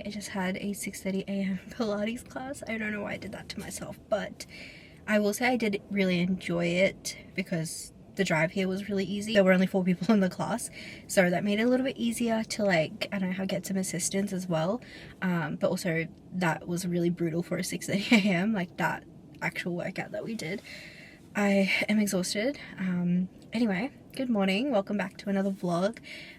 I just had a 6:30 a.m. Pilates class. I don't know why I did that to myself, but I will say I did really enjoy it because the drive here was really easy. There were only 4 people in the class, so that made it a little bit easier to, like, I don't know, how get some assistance as well. But also that was really brutal for a 6:30 a.m. like that actual workout that we did. I am exhausted. Anyway, good morning, welcome back to another vlog.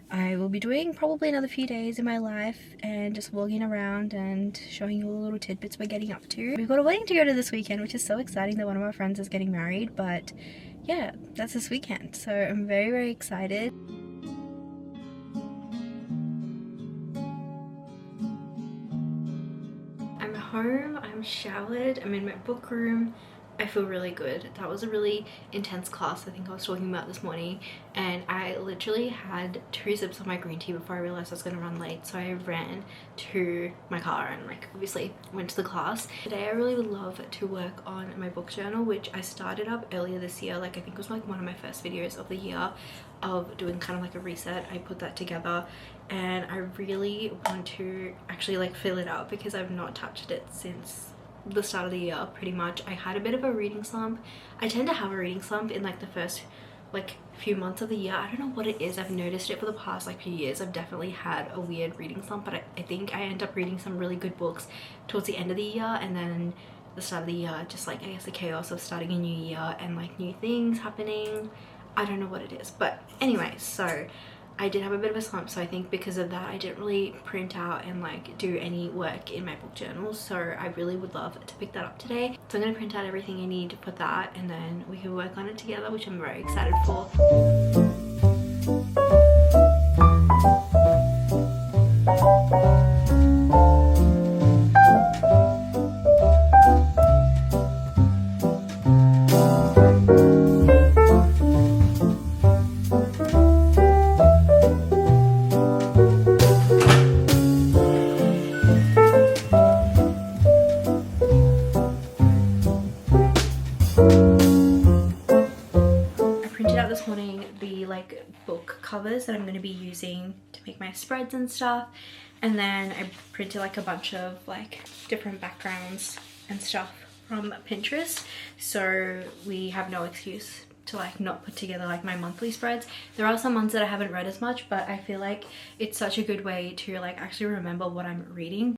I will be doing probably another few days in my life and just vlogging around and showing you all the little tidbits we're getting up to. We've got a wedding to go to this weekend, which is so exciting that one of our friends is getting married, but yeah, that's this weekend, so I'm very, very excited. I'm home, I'm showered, I'm in my book room. I feel really good. That was a really intense class I think I was talking about this morning, and I literally had 2 sips of my green tea before I realized I was gonna run late, so I ran to my car and, like, obviously went to the class. Today I really would love to work on my book journal, which I started up earlier this year. Like, I think it was like one of my first videos of the year of doing kind of like a reset. I put that together and I really want to actually, like, fill it out because I've not touched it since the start of the year pretty much. I had a bit of a reading slump. I tend to have a reading slump in, like, the first, like, few months of the year. I don't know what it is. I've noticed it for the past, like, few years. I've definitely had a weird reading slump, but I think I end up reading some really good books towards the end of the year, and then the start of the year, just, like, I guess the chaos of starting a new year and, like, new things happening. I don't know what it is, but anyway, so I did have a bit of a slump, so I think because of that I didn't really print out and, like, do any work in my book journal, so I really would love to pick that up today. So I'm going to print out everything I need to put that, and then we can work on it together, which I'm very excited for. Book covers that I'm going to be using to make my spreads and stuff, and then I printed, like, a bunch of, like, different backgrounds and stuff from Pinterest, so we have no excuse to, like, not put together, like, my monthly spreads. There are some months that I haven't read as much, but I feel like it's such a good way to, like, actually remember what I'm reading.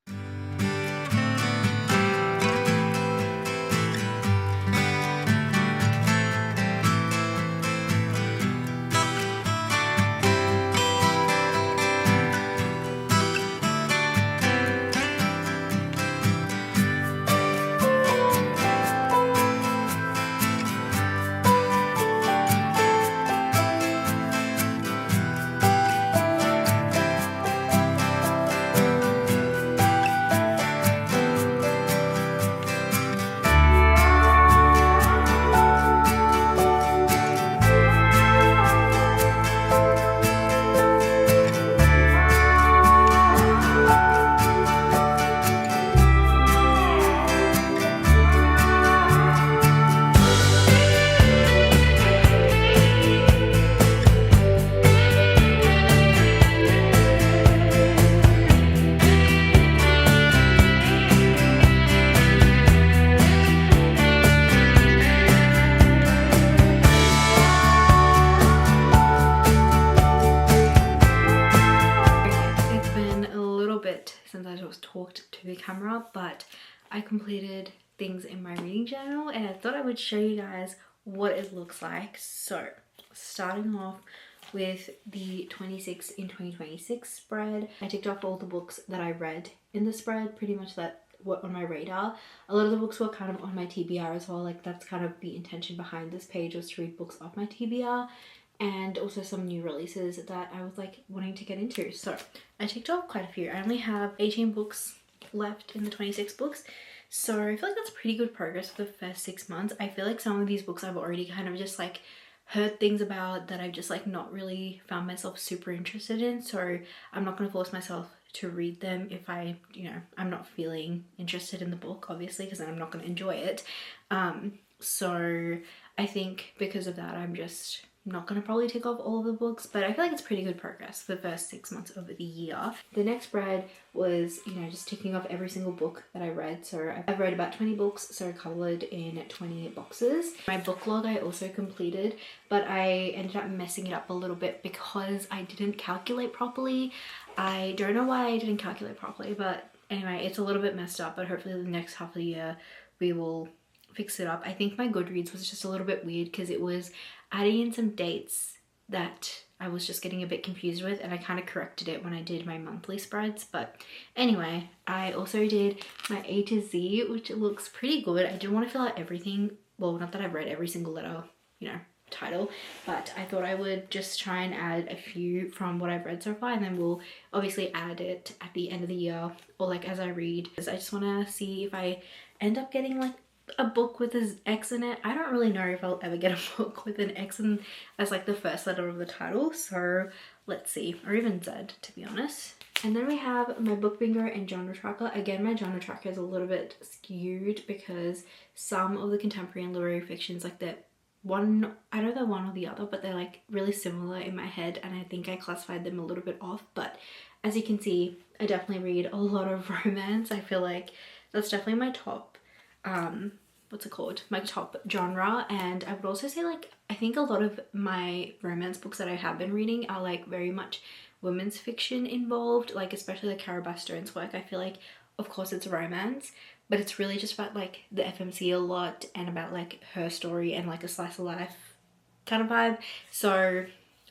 Since I just talked to the camera, but I completed things in my reading journal and I thought I would show you guys what it looks like. So starting off with the 26 in 2026 spread. I ticked off all the books that I read in the spread, pretty much that were on my radar. A lot of the books were kind of on my TBR as well, like that's kind of the intention behind this page, was to read books off my TBR, and also some new releases that I was like wanting to get into. So I ticked off quite a few. I only have 18 books left in the 26 books, so I feel like that's pretty good progress for the first 6 months. I feel like some of these books I've already kind of just like heard things about that I've just like not really found myself super interested in, so I'm not going to force myself to read them if I, you know, I'm not feeling interested in the book, obviously, because then I'm not going to enjoy it. So I think because of that, I'm just not going to probably tick off all of the books, but I feel like it's pretty good progress for the first 6 months of the year. The next spread was, you know, just ticking off every single book that I read. So I've read about 20 books, so covered in 20 boxes. My book log I also completed, but I ended up messing it up a little bit because I didn't calculate properly. I don't know why I didn't calculate properly, but anyway, it's a little bit messed up, but hopefully the next half of the year we will fix it up. I think my Goodreads was just a little bit weird because it was adding in some dates that I was just getting a bit confused with, and I kind of corrected it when I did my monthly spreads. But anyway, I also did my A to Z, which looks pretty good. I didn't want to fill out everything. Well, not that I've read every single letter, you know, title, but I thought I would just try and add a few from what I've read so far, and then we'll obviously add it at the end of the year or like as I read, because I just want to see if I end up getting like a book with an X in it. I don't really know if I'll ever get a book with an X in as like the first letter of the title, so let's see, or even Z, to be honest. And then we have my book bingo and genre tracker. Again, my genre tracker is a little bit skewed because some of the contemporary and literary fictions, like the one, I don't know one or the other, but they're like really similar in my head, and I think I classified them a little bit off. But as you can see, I definitely read a lot of romance. I feel like that's definitely my top what's it called, my top genre. And I would also say, like, I think a lot of my romance books that I have been reading are like very much women's fiction involved, like especially like Cara Bastow's work. I feel like, of course, it's romance, but it's really just about like the FMC a lot and about like her story and like a slice of life kind of vibe. So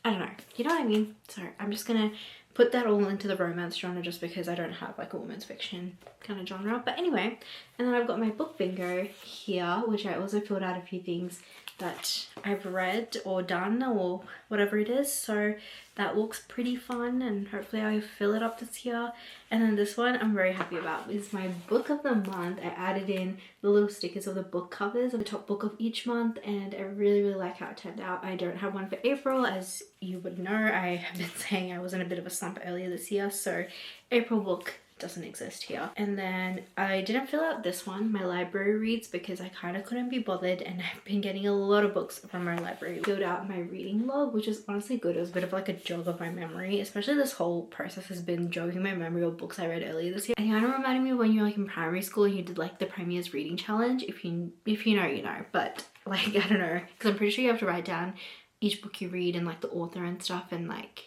I don't know, you know what I mean? So I'm just gonna put that all into the romance genre just because I don't have like a women's fiction kind of genre. But anyway, and then I've got my book bingo here, which I also filled out a few things that I've read or done or whatever it is. So that looks pretty fun, and hopefully I fill it up this year. And then this one I'm very happy about is my book of the month. I added in the little stickers of the book covers of the top book of each month, and I really like how it turned out. I don't have one for April, as you would know. I have been saying I was in a bit of a slump earlier this year, so April book doesn't exist here. And then I didn't fill out this one, my library reads, because I kind of couldn't be bothered, and I've been getting a lot of books from my library. Filled out my reading log, which is honestly good. It was a bit of like a jog of my memory, especially this whole process has been jogging my memory of books I read earlier this year. And it kind of reminded me of when you were like in primary school and you did like the Premier's Reading Challenge. If you know, you know, but like I don't know, because I'm pretty sure you have to write down each book you read and like the author and stuff, and like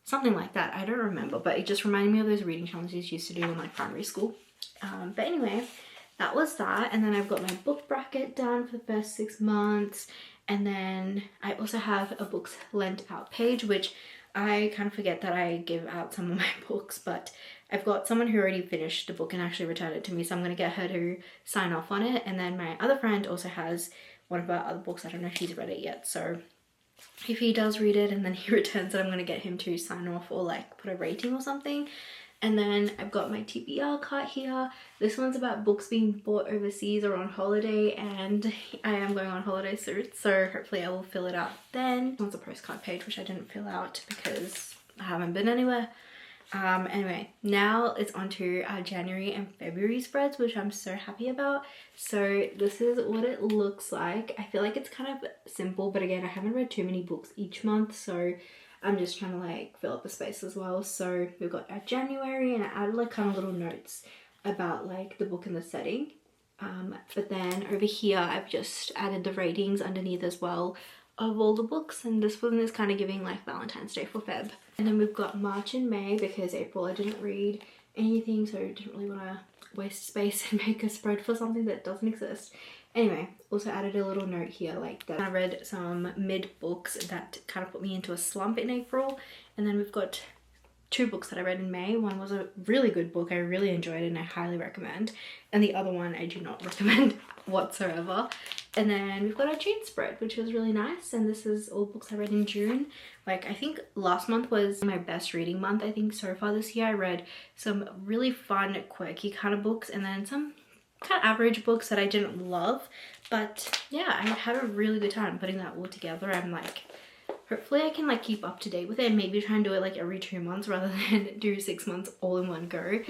something like that. I don't remember, but it just reminded me of those reading challenges you used to do in like primary school. But anyway, that was that. And then I've got my book bracket done for the first 6 months. And then I also have a books lent out page, which I kind of forget that I give out some of my books, but I've got someone who already finished the book and actually returned it to me, so I'm going to get her to sign off on it. And then my other friend also has one of our other books. I don't know if he's read it yet, so if he does read it and then he returns it, I'm going to get him to sign off or like put a rating or something. And then I've got my TBR card here. This one's about books being bought overseas or on holiday, and I am going on holiday soon, so hopefully I will fill it out then. This one's a postcard page, which I didn't fill out because I haven't been anywhere. Anyway, now it's on to our January and February spreads, which I'm so happy about. So this is what it looks like. I feel like it's kind of simple, but again, I haven't read too many books each month, so I'm just trying to like fill up the space as well. So we've got our January, and I added like kind of little notes about like the book and the setting. But then over here, I've just added the ratings underneath as well of all the books, and this one is kind of giving like Valentine's Day for Feb. And then we've got March and May, because April I didn't read anything, so I didn't really want to waste space and make a spread for something that doesn't exist. Anyway, also added a little note here like that I read some mid books that kind of put me into a slump in April, and then we've got 2 books that I read in May. One was a really good book, I really enjoyed it and I highly recommend, and the other one I do not recommend whatsoever. And then we've got our June spread, which was really nice, and this is all books I read in June. Like, I think last month was my best reading month. I think so far this year I read some really fun, quirky kind of books, and then some kind of average books that I didn't love. But yeah, I had a really good time putting that all together. I'm like, hopefully I can like keep up to date with it and maybe try and do it like every 2 months rather than do 6 months all in one go.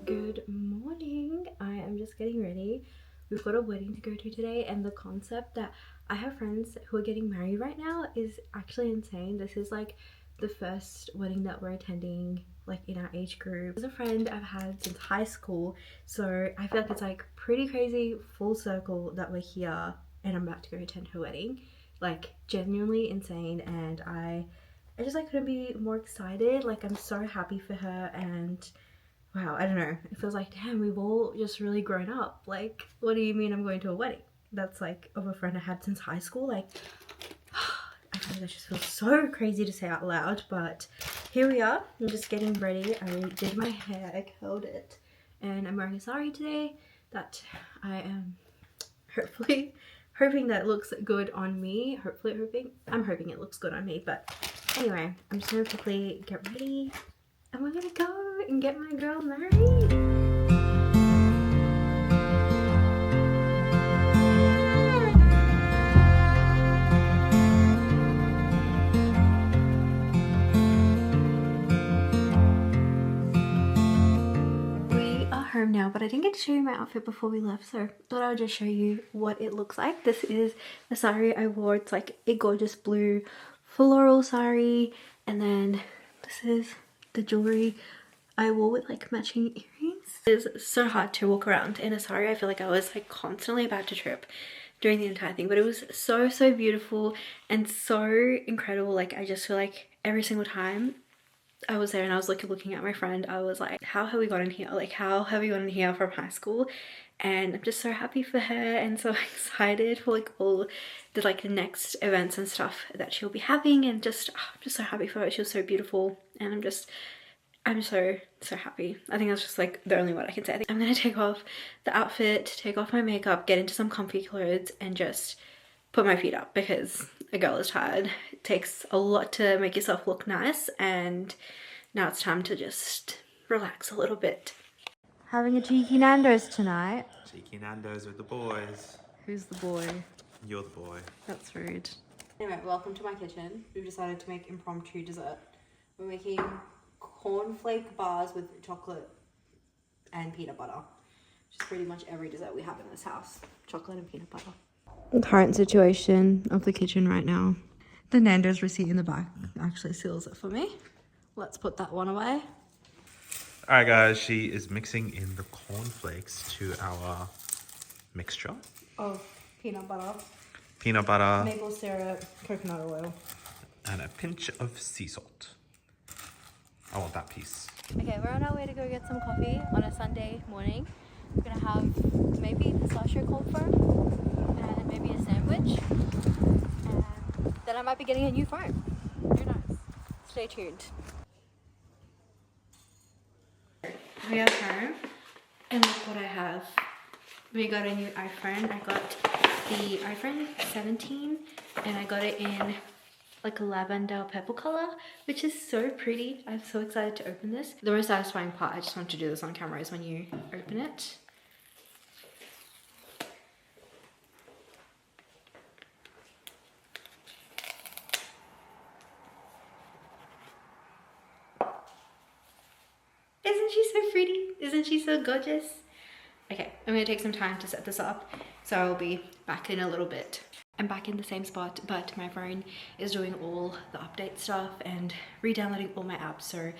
Good morning. I am just getting ready. We've got a wedding to go to today, and the concept that I have friends who are getting married right now is actually insane. This is like the first wedding that we're attending like in our age group. This is a friend I've had since high school, so I feel like it's like pretty crazy full circle that we're here and I'm about to go attend her wedding. Like genuinely insane, and I just like couldn't be more excited. Like I'm so happy for her, and wow, I don't know, it feels like, damn, we've all just really grown up. Like, what do you mean I'm going to a wedding that's like of a friend I had since high school? Like, I feel like that just feels so crazy to say out loud, but here we are. I'm just getting ready. I did my hair, I curled it, and I'm wearing a sari today that I am hoping that it looks good on me. I'm hoping it looks good on me. But anyway, I'm just gonna quickly get ready and we're gonna go and get my girl married. Home now, but I didn't get to show you my outfit before we left, so I thought I would just show you what it looks like. This is the sari I wore. It's like a gorgeous blue floral sari, and then this is the jewelry I wore with like matching earrings. It is so hard to walk around in a sari. I feel like I was like constantly about to trip during the entire thing, but it was so beautiful and so incredible. Like I just feel like every single time I was there and I was like looking at my friend, I was like, how have we gotten here? Like, how have we gotten here from high school? And I'm just so happy for her and so excited for like all the like the next events and stuff that she'll be having, and just I'm just so happy for her. She was so beautiful, and I'm so happy. I think that's just like the only word I can say. I think I'm gonna take off the outfit, take off my makeup, get into some comfy clothes, and just put my feet up because a girl is tired. It takes a lot to make yourself look nice, and now it's time to just relax a little bit. Having a cheeky Nando's tonight. Cheeky Nando's with the boys. Who's the boy? You're the boy. That's rude. Anyway, welcome to my kitchen. We've decided to make impromptu dessert. We're making cornflake bars with chocolate and peanut butter. Which is pretty much every dessert we have in this house. Chocolate and peanut butter. Current situation of the kitchen right now. The Nando's receipt in the back actually seals it for me. Let's put that one away. Alright guys, she is mixing in the cornflakes to our mixture. Of peanut butter, maple syrup, coconut oil, and a pinch of sea salt. I want that piece. Okay, we're on our way to go get some coffee on a Sunday morning. We're gonna have maybe pistachio cold foam and maybe a sandwich, and then I might be getting a new phone. Who knows? Stay tuned. We are home, and look what I have. We got a new iPhone. I got the iPhone 17, and I got it in like a lavender purple color, which is so pretty. I'm so excited to open this. The most satisfying part, I just want to do this on camera, is when you open it. Isn't she so pretty? Isn't she so gorgeous? Okay, I'm gonna take some time to set this up, so I'll be back in a little bit. I'm back in the same spot, but my phone is doing all the update stuff and re-downloading all my apps, so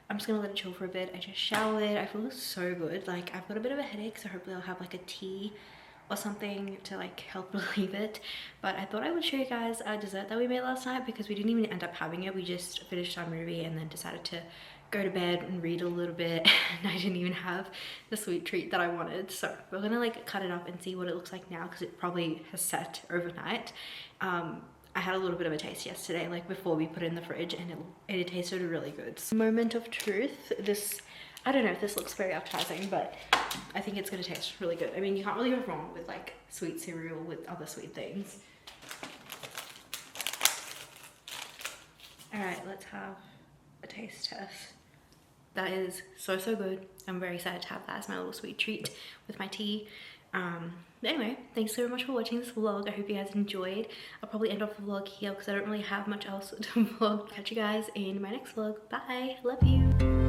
I'm just gonna let it chill for a bit. I just showered. I feel so good. Like, I've got a bit of a headache, so hopefully I'll have like a tea or something to like help relieve it. But I thought I would show you guys our dessert that we made last night, because we didn't even end up having it. We just finished our movie and then decided to go to bed and read a little bit, and I didn't even have the sweet treat that I wanted. So we're gonna like cut it up and see what it looks like now, because it probably has set overnight. I had a little bit of a taste yesterday, like before we put it in the fridge, and it tasted really good. So, moment of truth. This, I don't know if this looks very appetizing, but I think it's gonna taste really good. I mean, you can't really go wrong with like sweet cereal with other sweet things. All right, let's have a taste test. That is so good. I'm very excited to have that as my little sweet treat with my tea. But anyway, thanks so much for watching this vlog. I hope you guys enjoyed. I'll probably end off the vlog here because I don't really have much else to vlog. Catch you guys in my next vlog. Bye. Love you.